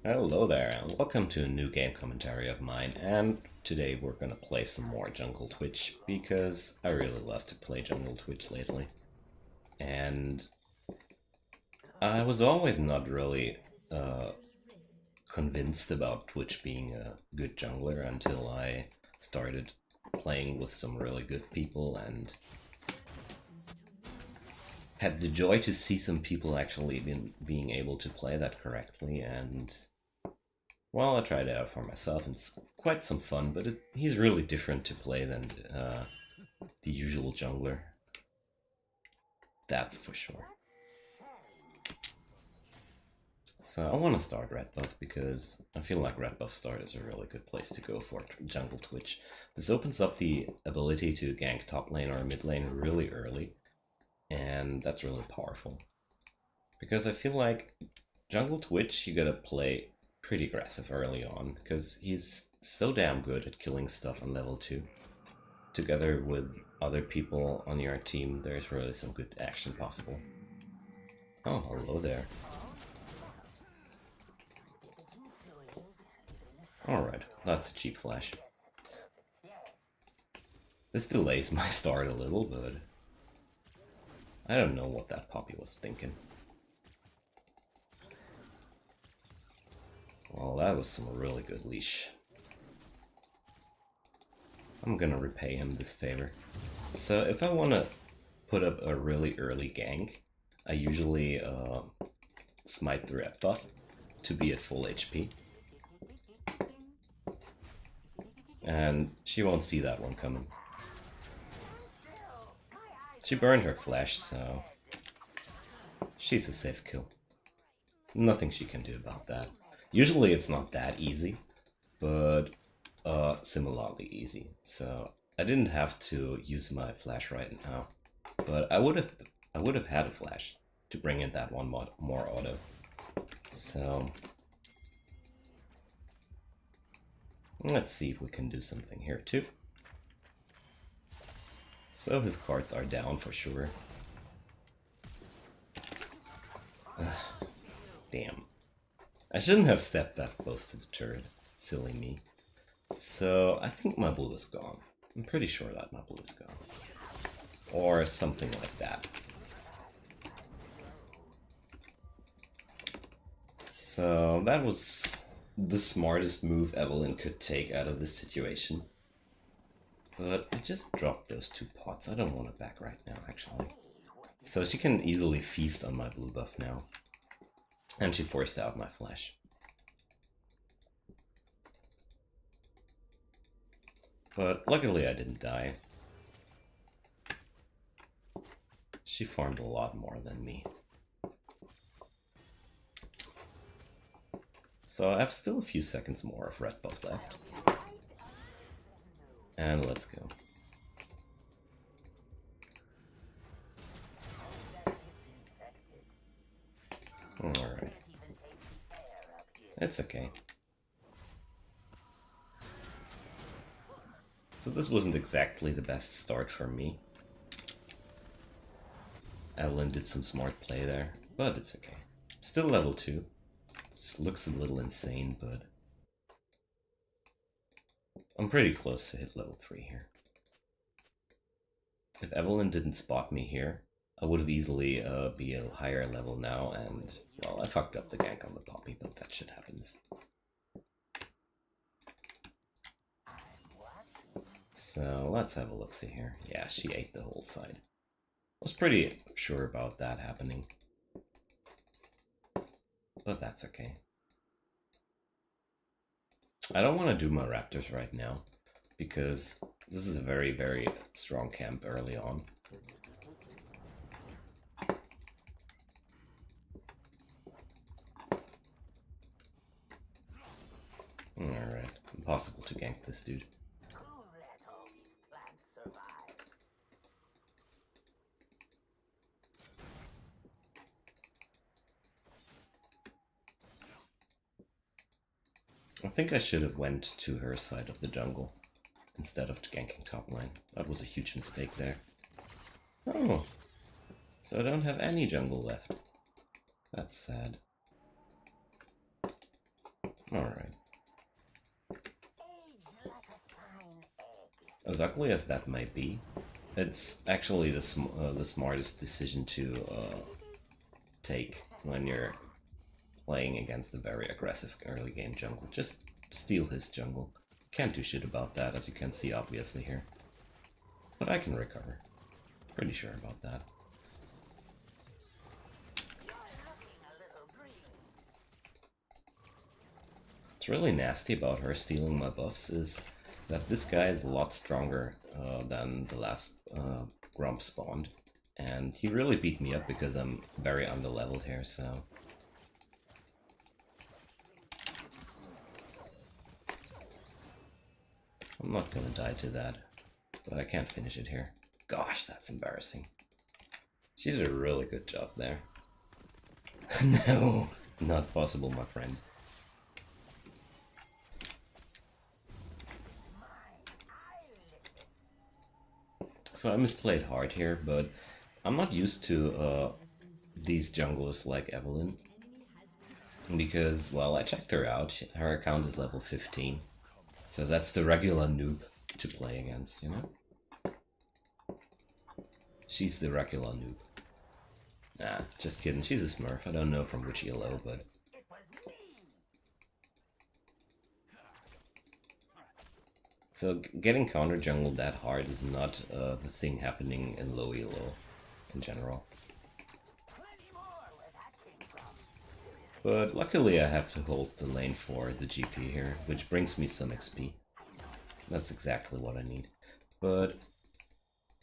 Hello there, and welcome to a new game commentary of mine. And today we're gonna play some more Jungle Twitch because I really love to play Jungle Twitch lately. And I was always not really convinced about Twitch being a good jungler until I started playing with some really good people and had the joy to see some people actually being able to play that correctly. And well, I tried it out for myself, and it's quite some fun, but he's really different to play than the usual jungler. That's for sure. So I want to start red buff because I feel like red buff start is a really good place to go for Jungle Twitch. This opens up the ability to gank top lane or mid lane really early, and that's really powerful. Because I feel like Jungle Twitch, you gotta play pretty aggressive early on, because he's so damn good at killing stuff on level 2. Together with other people on your team, there's really some good action possible. Oh, hello there. Alright, that's a cheap flash. This delays my start a little, but I don't know what that puppy was thinking. Well, that was some really good leash. I'm gonna repay him this favor. So if I want to put up a really early gank, I usually smite the red buff to be at full HP. And she won't see that one coming. She burned her flash, so she's a safe kill. Nothing she can do about that. Usually it's not that easy, but similarly easy. So I didn't have to use my flash right now, but I would have had a flash to bring in that one more auto. So let's see if we can do something here too. So his cards are down for sure. Damn. I shouldn't have stepped that close to the turret. Silly me. So I think my blue is gone. I'm pretty sure that my blue is gone. Or something like that. So that was the smartest move Evelyn could take out of this situation. But I just dropped those 2 pots. I don't want to back right now, actually. So she can easily feast on my blue buff now. And she forced out my flash. But luckily I didn't die. She farmed a lot more than me. So I have still a few seconds more of red buff left. And let's go. Alright. It's okay. So this wasn't exactly the best start for me. Evelyn did some smart play there, but it's okay. Still level 2. This looks a little insane, but I'm pretty close to hit level 3 here. If Evelyn didn't spot me here, I would have easily be a higher level now, and well, I fucked up the gank on the poppy, but that shit happens. So let's have a look-see here. Yeah, she ate the whole side. I was pretty sure about that happening. But that's okay. I don't want to do my raptors right now, because this is a very, very strong camp early on. Alright, impossible to gank this dude. I think I should have went to her side of the jungle instead of ganking top lane. That was a huge mistake there. Oh, so I don't have any jungle left. That's sad. Alright. As ugly as that might be, it's actually the smartest decision to take when you're playing against a very aggressive early game jungle. Just steal his jungle. Can't do shit about that, as you can see obviously here. But I can recover. Pretty sure about that. What's really nasty about her stealing my buffs is that this guy is a lot stronger than the last Grump spawned. And he really beat me up because I'm very underleveled here, so... I'm not gonna die to that, but I can't finish it here. Gosh, that's embarrassing. She did a really good job there. No, not possible, my friend. So I misplayed hard here, but I'm not used to these junglers like Evelyn. Because, well, I checked her out. Her account is level 15. So that's the regular noob to play against, you know? She's the regular noob. Nah, just kidding. She's a smurf. I don't know from which ELO, but... So getting counter jungle that hard is not the thing happening in low ELO in general. But luckily I have to hold the lane for the GP here, which brings me some XP. That's exactly what I need. But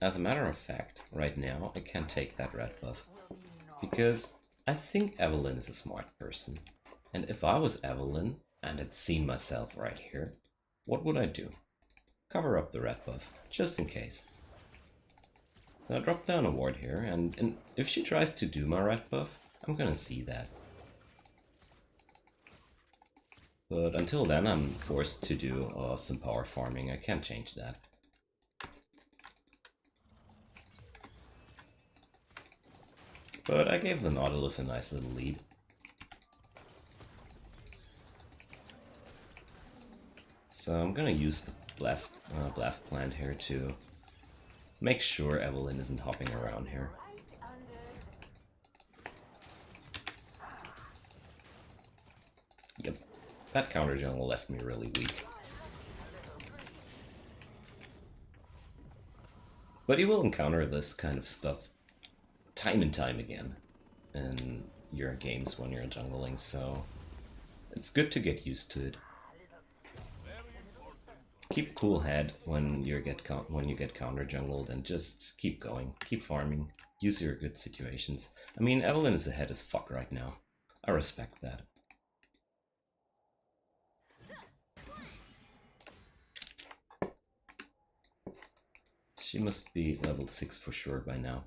as a matter of fact, right now I can't take that red buff. Because I think Evelyn is a smart person. And if I was Evelyn and had seen myself right here, what would I do? Cover up the red buff, just in case. So I drop down a ward here, and if she tries to do my red buff, I'm gonna see that. But until then, I'm forced to do some power farming. I can't change that. But I gave the Nautilus a nice little lead. So I'm gonna use the blast plant here to make sure Evelyn isn't hopping around here. Yep. That counter jungle left me really weak. But you will encounter this kind of stuff time and time again in your games when you're jungling, so it's good to get used to it. Keep cool head when you get counter jungled and just keep going, keep farming, use your good situations. I mean, Evelyn is ahead as fuck right now. I respect that. She must be level 6 for sure by now.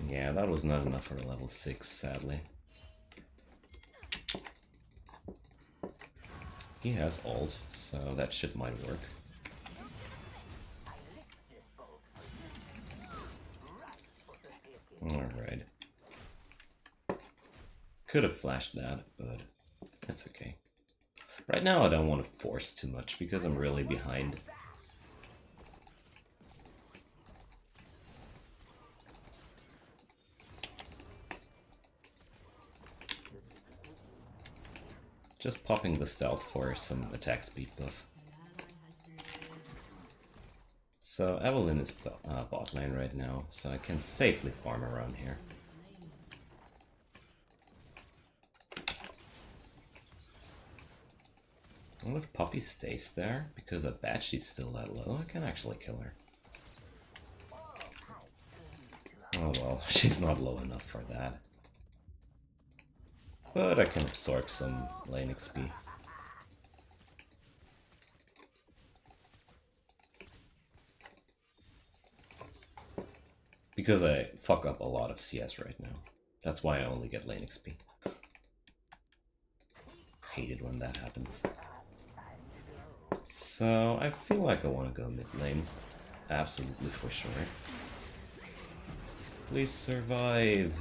Yeah, that was not enough for a level 6, sadly. He has ult, so that shit might work. Alright. Could have flashed that, but that's okay. Right now I don't want to force too much because I'm really behind. Just popping the stealth for some attack speed buff. So Evelyn is bot lane right now, so I can safely farm around here. Well, if Poppy stays there, because I bet she's still that low, I can actually kill her. Oh well, she's not low enough for that. But I can absorb some lane XP. Because I fuck up a lot of CS right now. That's why I only get lane XP. hate it when that happens. So I feel like I want to go mid lane. Absolutely for sure. Please survive.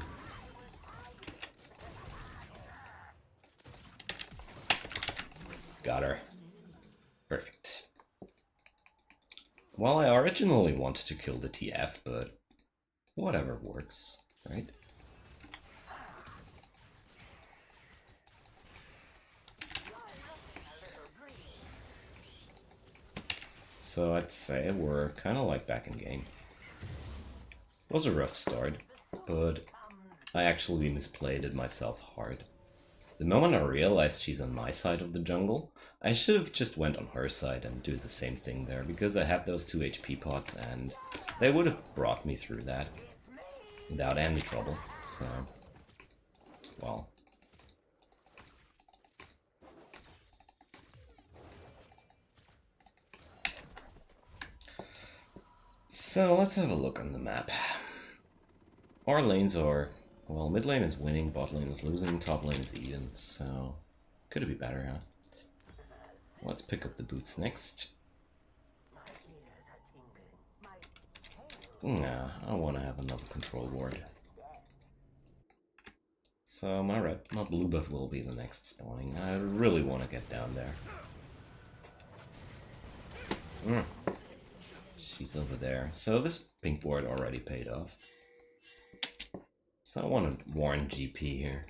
Got her. Perfect. Well, I originally wanted to kill the TF, but whatever works, right? So I'd say we're kind of like back in game. It was a rough start, but I actually misplayed it myself hard. The moment I realized she's on my side of the jungle, I should have just went on her side and do the same thing there, because I have those 2 HP pots and they would have brought me through that without any trouble, so, well. So let's have a look on the map. Our lanes are, well, mid lane is winning, bot lane is losing, top lane is even, so could it be better, huh? Let's pick up the boots next. Nah, I want to have another control ward. So my blue buff will be the next spawning. I really want to get down there. She's over there. So this pink ward already paid off. So I want to warn GP here.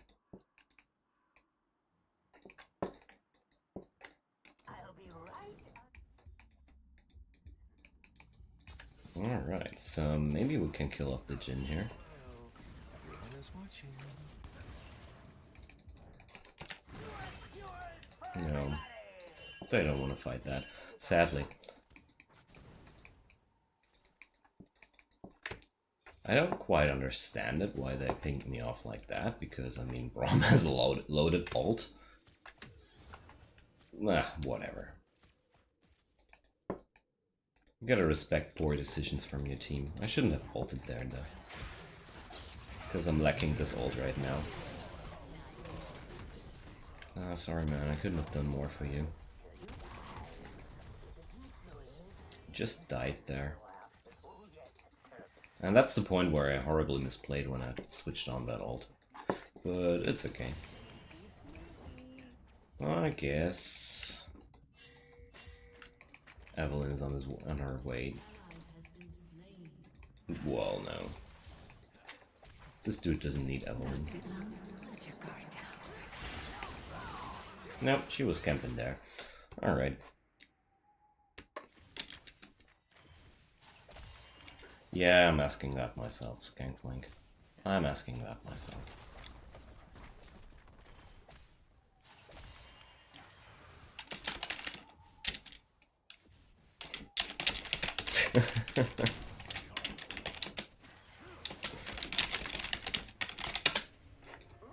Alright, so maybe we can kill off the Jhin here. No, they don't want to fight that, sadly. I don't quite understand it, why they pinged me off like that, because, I mean, Braum has loaded ult. Nah, whatever. You gotta respect poor decisions from your team. I shouldn't have ulted there, though. Because I'm lacking this ult right now. Ah, sorry man, I couldn't have done more for you. Just died there. And that's the point where I horribly misplayed when I switched on that ult. But it's okay. Well, I guess Evelyn is on her way. Well, no. This dude doesn't need Evelyn. Nope, she was camping there. Alright. Yeah, I'm asking that myself, Gangplank. I'm asking that myself.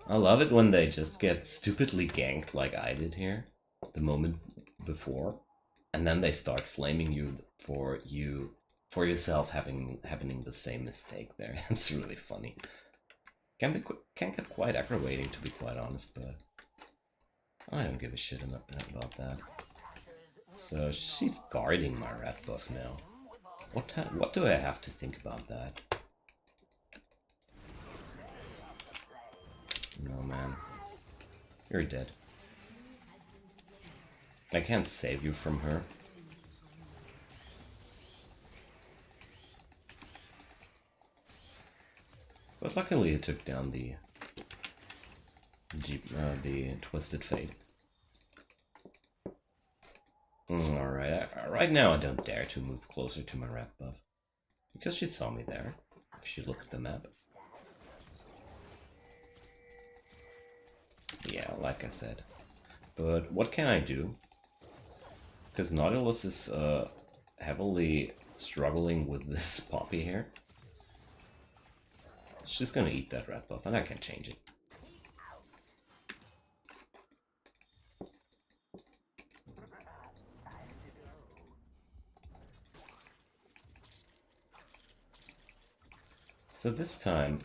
I love it when they just get stupidly ganked like I did here the moment before, and then they start flaming you for yourself having the same mistake there. It's really funny. Can get quite aggravating, to be quite honest, but I don't give a shit about that. So she's guarding my red buff now. What do I have to think about that? No, man. You're dead. I can't save you from her. But luckily it took down the Twisted Fate. Alright, right now I don't dare to move closer to my red buff. Because she saw me there, if she looked at the map. Yeah, like I said. But what can I do? Because Nautilus is heavily struggling with this Poppy here. She's gonna eat that red buff, and I can change it. So this time,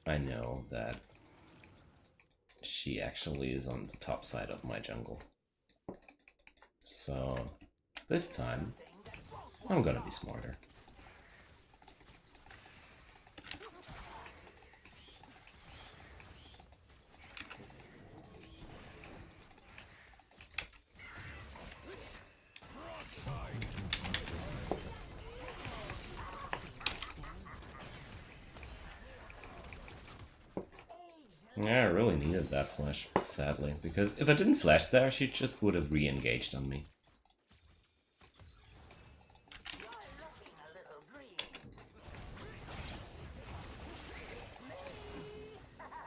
I know that she actually is on the top side of my jungle. So this time I'm gonna be smarter. Yeah, I really needed that flash, sadly, because if I didn't flash there, she just would have re-engaged on me.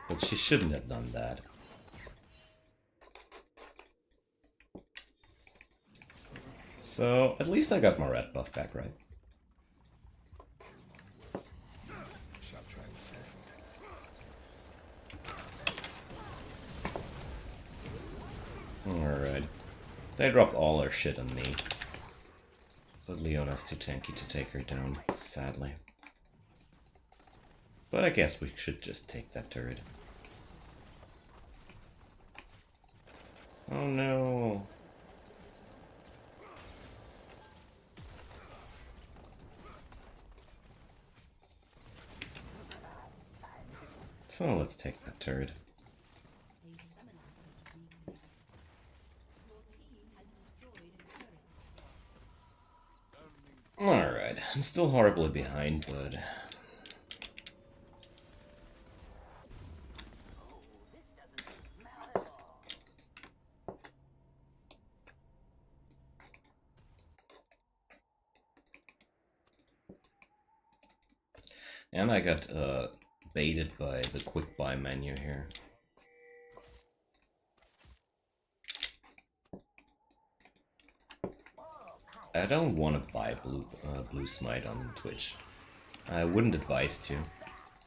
But she shouldn't have done that. So, at least I got my red buff back, right? Alright. They dropped all their shit on me. But Leona's too tanky to take her down, sadly. But I guess we should just take that turret. Oh no! So let's take that turret. Alright, I'm still horribly behind, but... And I got baited by the quick buy menu here. I don't want to buy blue smite on Twitch. I wouldn't advise to.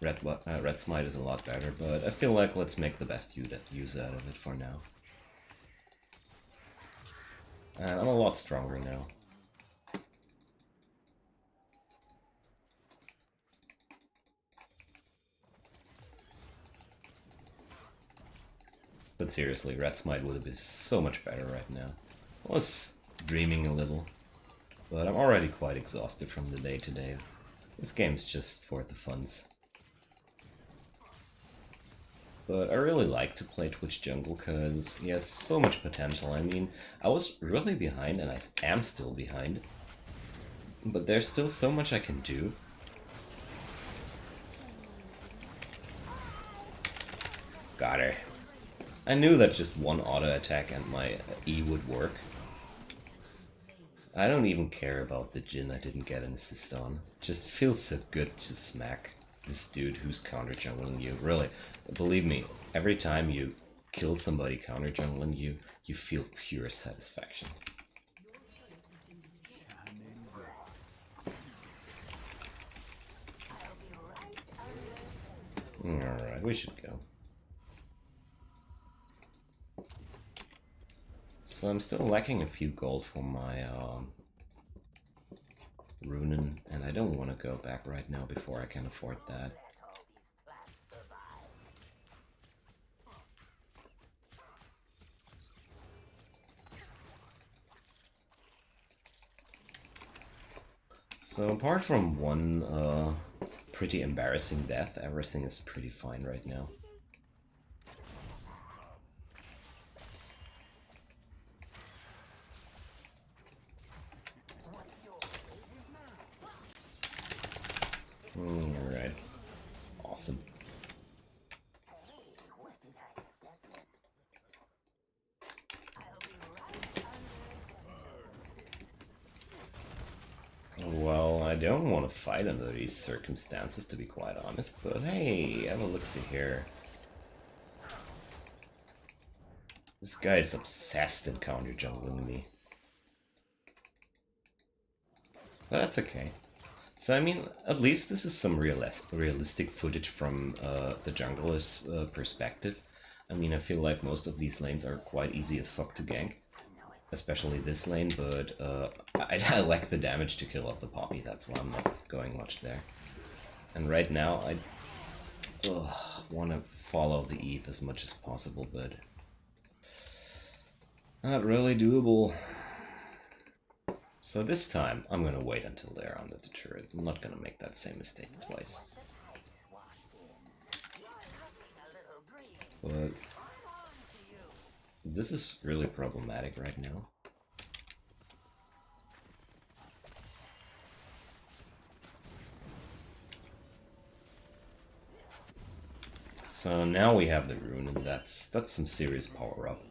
Red smite is a lot better, but I feel like let's make the best use out of it for now. And I'm a lot stronger now. But seriously, red smite would have been so much better right now. I was dreaming a little. But I'm already quite exhausted from the day today. This game's just for the funs. But I really like to play Twitch jungle because he has so much potential. I mean, I was really behind and I am still behind. But there's still so much I can do. Got her. I knew that just one auto attack and my E would work. I don't even care about the Jhin I didn't get an assist on. Just feels so good to smack this dude who's counter-jungling you. Really, believe me, every time you kill somebody counter-jungling you, you feel pure satisfaction. Alright, we should go. So I'm still lacking a few gold for my Runen, and I don't want to go back right now before I can afford that. So apart from one pretty embarrassing death, everything is pretty fine right now. Alright. Awesome. Well, I don't want to fight under these circumstances, to be quite honest, but hey, have a look-see here. This guy is obsessed in counter-jungling me. But that's okay. So I mean, at least this is some realistic footage from the jungler's perspective. I mean, I feel like most of these lanes are quite easy as fuck to gank. Especially this lane, but I lack the damage to kill off the Poppy, that's why I'm not going much there. And right now, I want to follow the Eve as much as possible, but not really doable. So this time, I'm gonna wait until they're under the turret. I'm not gonna make that same mistake twice. But this is really problematic right now. So now we have the rune, and that's some serious power up.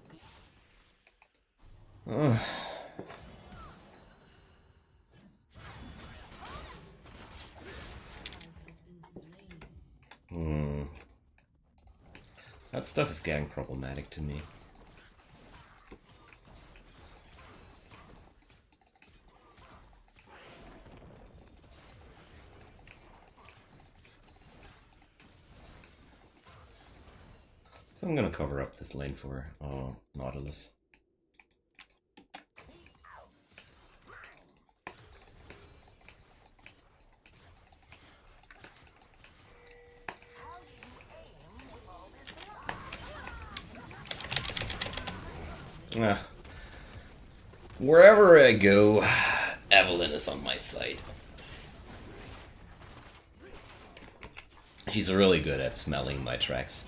That stuff is getting problematic to me. So I'm gonna cover up this lane for Nautilus. Wherever I go, Evelyn is on my side. She's really good at smelling my tracks.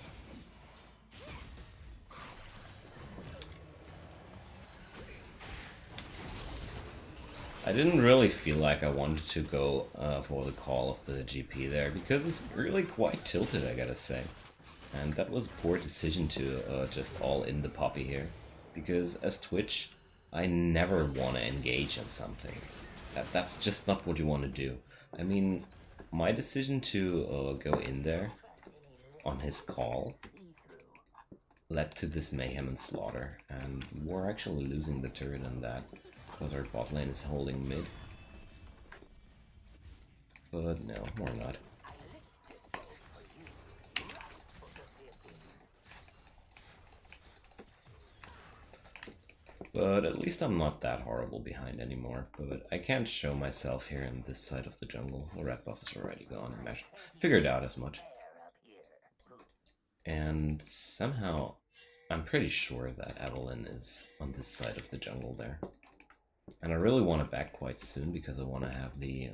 I didn't really feel like I wanted to go for the call of the GP there, because it's really quite tilted, I gotta say. And that was a poor decision to just all in the poppy here. Because as Twitch, I never want to engage in something. That's just not what you want to do. I mean, my decision to go in there on his call led to this mayhem and slaughter, and we're actually losing the turret on that because our bot lane is holding mid. But no, we're not. But at least I'm not that horrible behind anymore. But I can't show myself here in this side of the jungle. The red buff is already gone. I figured out as much. And somehow, I'm pretty sure that Evelyn is on this side of the jungle there. And I really want it back quite soon because I want to have the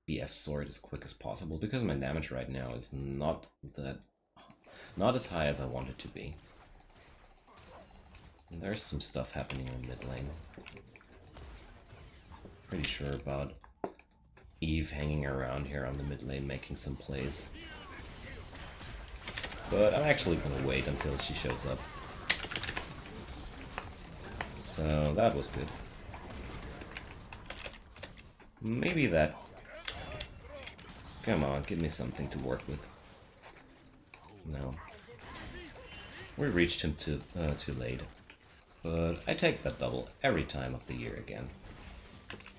BF sword as quick as possible. Because my damage right now is not as high as I want it to be. And there's some stuff happening in mid lane. Pretty sure about Eve hanging around here on the mid lane making some plays. But I'm actually gonna wait until she shows up. So that was good. Maybe that... Come on, give me something to work with. No. We reached him too late. But I take that double every time of the year again.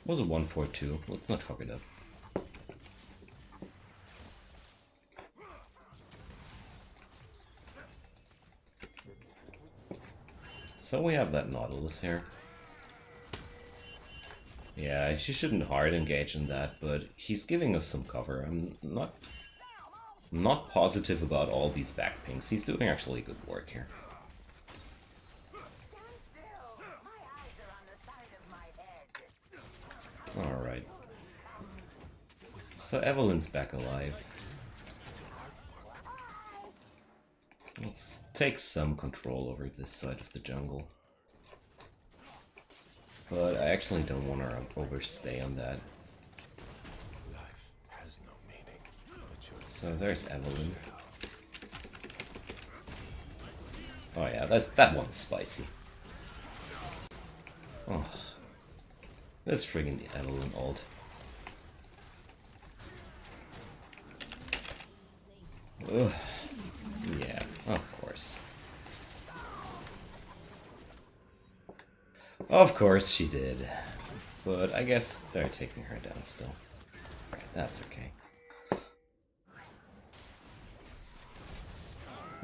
Was a 1-4-2, let's not fuck it up. So we have that Nautilus here. Yeah, she shouldn't hard engage in that, but he's giving us some cover. I'm not positive about all these back pings. He's doing actually good work here. Alright. So Evelyn's back alive. Let's take some control over this side of the jungle. But I actually don't want to overstay on that. So there's Evelyn. Oh yeah, that one's spicy. Oh. This friggin' Evelyn ult. Ugh. Yeah, of course. Of course she did. But I guess they're taking her down still. Right, that's okay.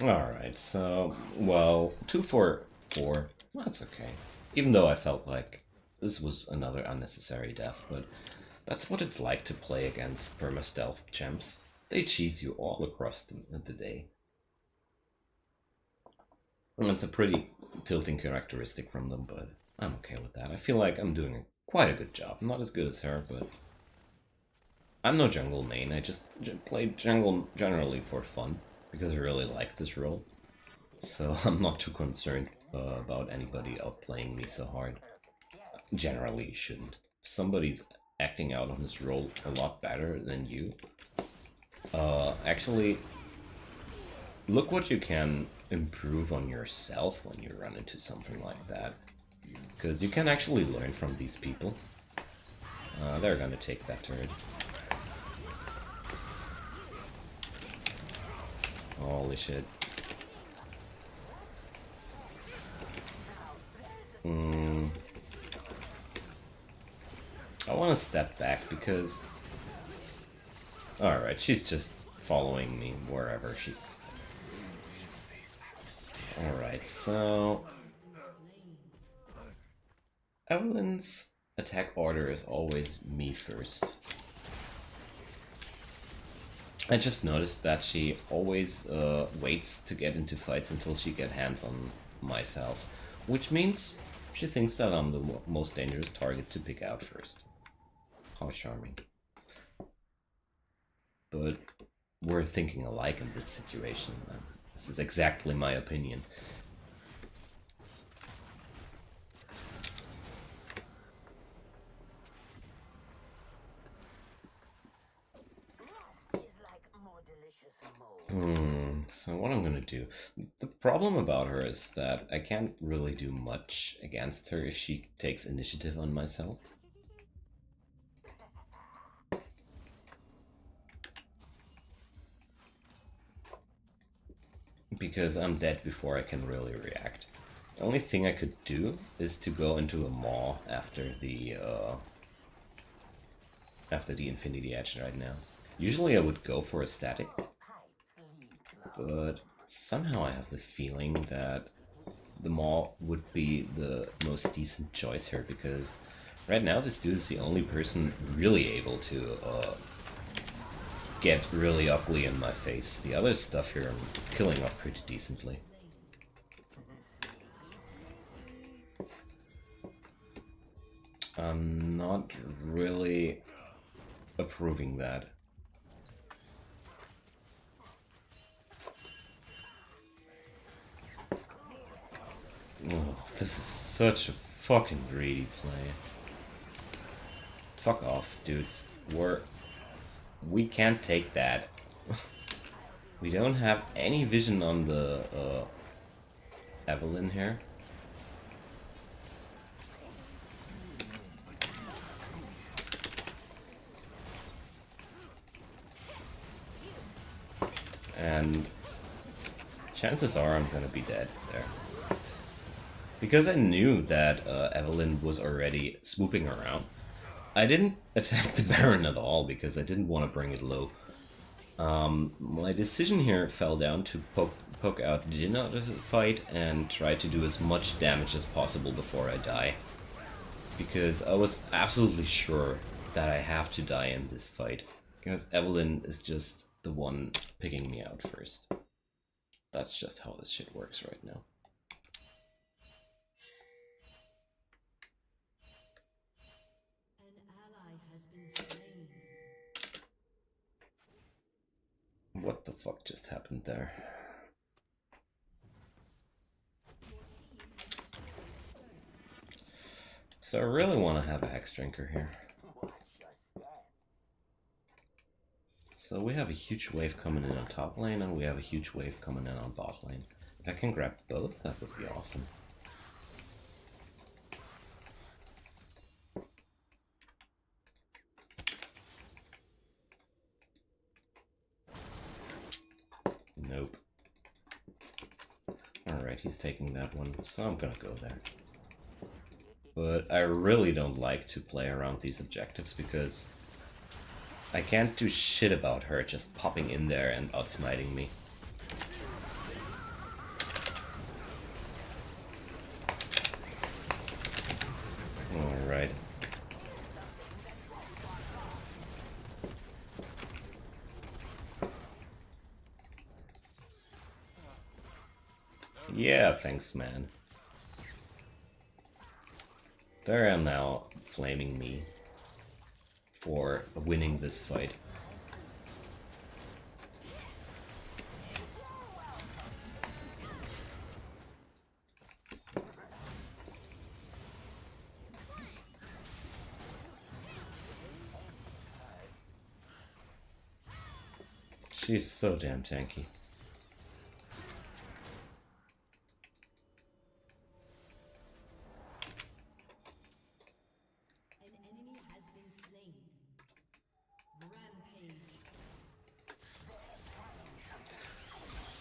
Alright, so, well, 2-4-4, that's okay. Even though I felt like this was another unnecessary death, but that's what it's like to play against perma-stealth champs. They cheese you all across the day. And it's a pretty tilting characteristic from them, but I'm okay with that. I feel like I'm doing quite a good job. Not as good as her, but I'm no jungle main. I just play jungle generally for fun because I really like this role. So I'm not too concerned about anybody outplaying me so hard. Generally, you shouldn't. If somebody's acting out on this role a lot better than you, actually, look what you can improve on yourself when you run into something like that. Because you can actually learn from these people. They're gonna take that turret. Holy shit. I want to step back because... Alright, she's just following me wherever she... Alright, so... Evelyn's attack order is always me first. I just noticed that she always waits to get into fights until she gets hands on myself, which means she thinks that I'm the most dangerous target to pick out first. How charming. But we're thinking alike in this situation. This is exactly my opinion. So what I'm gonna do... The problem about her is that I can't really do much against her if she takes initiative on myself. Because I'm dead before I can really react. The only thing I could do is to go into a maw after the Infinity Edge right now. Usually I would go for a static, but somehow I have the feeling that the maw would be the most decent choice here, because right now this dude is the only person really able to get really ugly in my face. The other stuff here I'm killing off pretty decently. I'm not really approving that. Oh, this is such a fucking greedy play. Fuck off, dudes. We can't take that. We don't have any vision on the Evelyn here. And chances are I'm gonna be dead there. Because I knew that Evelyn was already swooping around, I didn't attack the Baron at all because I didn't want to bring it low. My decision here fell down to poke out Jin out of the fight and try to do as much damage as possible before I die. Because I was absolutely sure that I have to die in this fight. Because Evelyn is just the one picking me out first. That's just how this shit works right now. What the fuck just happened there? So I really want to have a Hex Drinker here. So we have a huge wave coming in on top lane, and we have a huge wave coming in on bot lane. If I can grab both, that would be awesome. Nope. Alright, he's taking that one, so I'm gonna go there. But I really don't like to play around these objectives because I can't do shit about her just popping in there and outsmiting me. Alright. Yeah, thanks, man. They're now flaming me for winning this fight. She's so damn tanky.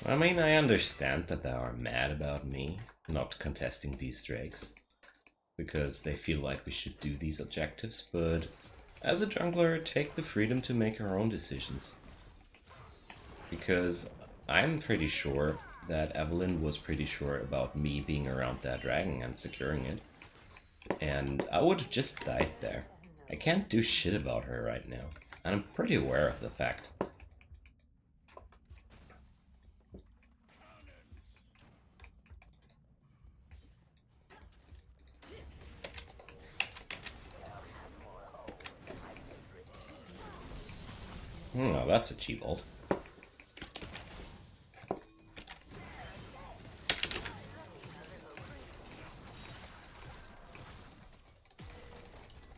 I mean, I understand that they are mad about me not contesting these drakes, because they feel like we should do these objectives, but as a jungler, take the freedom to make your own decisions. Because I'm pretty sure that Evelyn was pretty sure about me being around that dragon and securing it. And I would have just died there. I can't do shit about her right now. And I'm pretty aware of the fact. Oh, that's a cheap ult.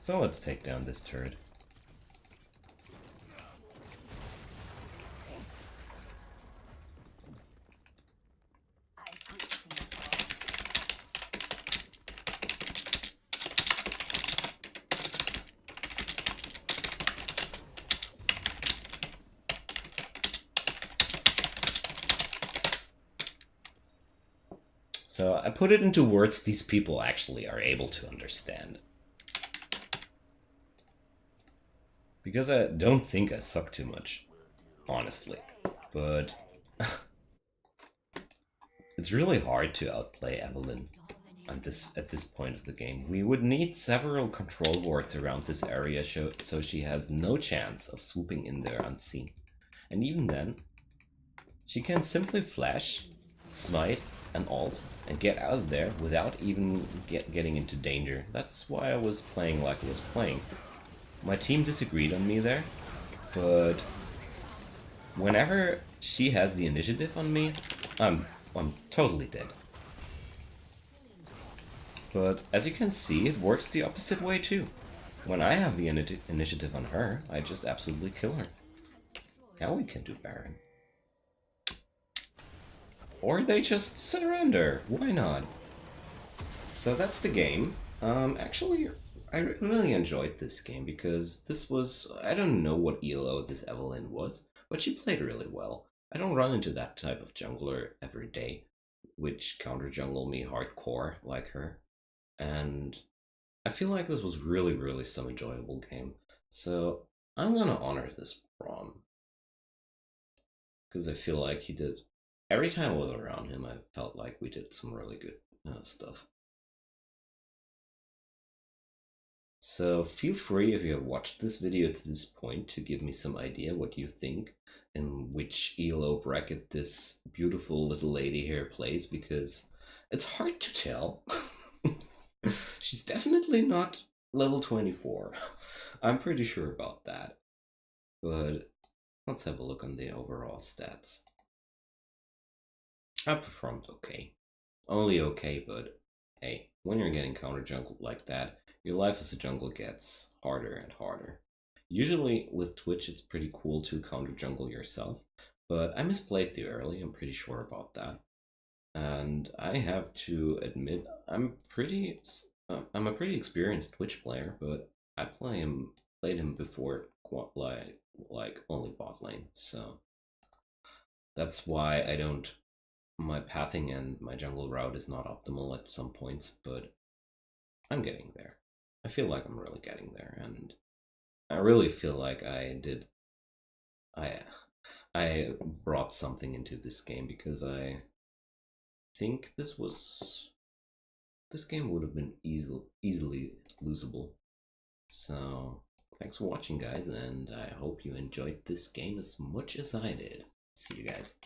So let's take down this turret. So I put it into words these people actually are able to understand. Because I don't think I suck too much, honestly. But it's really hard to outplay Evelyn at this point of the game. We would need several control wards around this area so she has no chance of swooping in there unseen. And even then, she can simply flash, smite, and ult, and get out of there without even getting into danger. That's why I was playing like I was playing. My team disagreed on me there, but whenever she has the initiative on me, I'm totally dead. But as you can see, it works the opposite way too. When I have the initiative on her, I just absolutely kill her. Now we can do Baron. Or they just surrender. Why not? So that's the game. Actually, I really enjoyed this game because this was... I don't know what ELO this Evelyn was, but she played really well. I don't run into that type of jungler every day, which counter-jungle me hardcore like her. And I feel like this was really some enjoyable game. So I'm gonna honor this Braum. Because I feel like he did... Every time I was around him, I felt like we did some really good stuff. So feel free, if you have watched this video to this point, to give me some idea what you think and which ELO bracket this beautiful little lady here plays, because it's hard to tell. She's definitely not level 24. I'm pretty sure about that. But let's have a look on the overall stats. I performed okay. Only okay, but hey, when you're getting counter jungled like that, your life as a jungle gets harder and harder. Usually with Twitch it's pretty cool to counter jungle yourself, but I misplayed the early, I'm pretty sure about that. And I have to admit, I'm a pretty experienced Twitch player, but I played him before like only bot lane, so that's why I don't... My pathing and my jungle route is not optimal at some points, but I'm getting there. I feel like I'm really getting there, and I really feel like I brought something into this game, because I think this game would have been easily losable. So thanks for watching, guys, and I hope you enjoyed this game as much as I did. See you guys.